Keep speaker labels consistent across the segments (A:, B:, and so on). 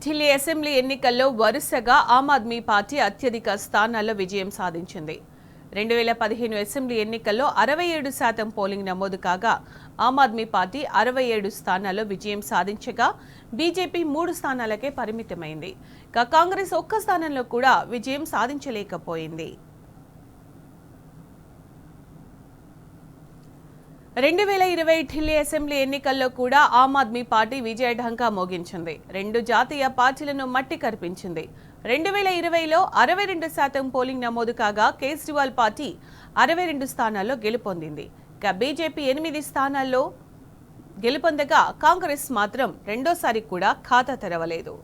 A: Delhi assembly ఎన్నికల్లో వరుసగా Aam Aadmi party అత్యధిక స్థానాల్లో విజయం సాధించింది. 2015 అసెంబ్లీ ఎన్నికల్లో 67% పోలింగ్ నమోదు కాగా ఆమ్ ఆద్మీ పార్టీ 67 స్థానాల్లో విజయం సాధించగా బీజేపీ 3 స్థానాలకే పరిమితమైంది. కాంగ్రెస్ ఒక్క స్థానంలో కూడా విజయం సాధించలేకపోయింది. 2020 ఢిల్లీ అసెంబ్లీ ఎన్నికల్లో కూడా ఆమ్ ఆద్మీ పార్టీ విజయ ఢంకా మోగించింది. 2 జాతీయ పార్టీలను మట్టి కరిపించింది. 2020లో 62% పోలింగ్ నమోదు కాగా కేజ్రీవాల్ పార్టీ 62 స్థానాల్లో గెలుపొందింది. బీజేపీ 8 స్థానాల్లో గెలుపొందగా కాంగ్రెస్ మాత్రం రెండోసారి కూడా ఖాతా తెరవలేదు.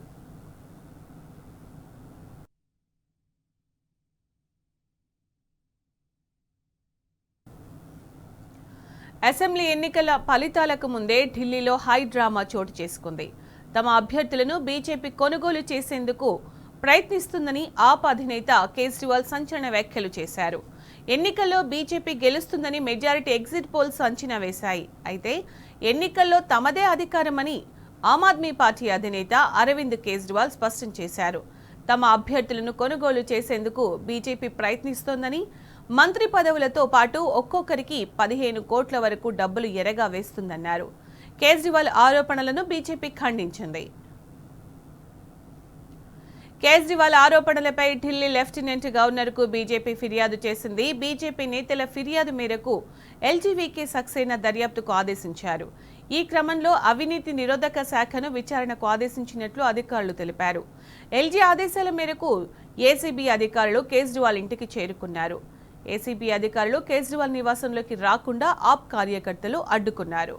A: అసెంబ్లీ ఎన్నికల ఫలితాలకు ముందే ఢిల్లీలో హై డ్రామా చోటు చేసుకుంది. తమ అభ్యర్థులను బీజేపీ కొనుగోలు చేసేందుకు ప్రయత్నిస్తుందని ఆప్ అధినేత కేజ్రీవాల్ సంచలన వ్యాఖ్యలు చేశారు. ఎన్నికల్లో బీజేపీ గెలుస్తుందని మెజారిటీ ఎగ్జిట్ పోల్స్ అంచనా వేశాయి. అయితే ఎన్నికల్లో తమదే అధికారమని ఆమ్ ఆద్మీ పార్టీ అధినేత అరవింద్ కేజ్రీవాల్ స్పష్టం చేశారు. తమ అభ్యర్థులను కొనుగోలు చేసేందుకు బీజేపీ ప్రయత్నిస్తోందని, మంత్రి పదవులతో పాటు ఒక్కొక్కరికి 15 కోట్ల వరకు డబ్బులు ఎరగా వేస్తుందన్నారు. కేజ్రీవాల్ ఆరోపణలను బీజేపీ ఖండించింది. కేజ్రీవాల్ ఆరోపణలపై ఢిల్లీ లెఫ్టినెంట్ గవర్నర్కు బీజేపీ ఫిర్యాదు చేసింది. బీజేపీ నేతల ఫిర్యాదు మేరకు ఎల్జీవీకే సక్సేనా దర్యాప్తుకు ఆదేశించారు. ఈ క్రమంలో అవినీతి నిరోధక శాఖను విచారణకు ఆదేశించినట్లు అధికారులు తెలిపారు. ఎల్జీ ఆదేశాల మేరకు ఏసీబీ అధికారులు కేజ్రీవాల్ ఇంటికి చేరుకున్నారు. ఏసీబీ అధికారులు కేజ్రీవాల్ నివాసంలోకి రాకుండా ఆప్ కార్యకర్తలు అడ్డుకున్నారు.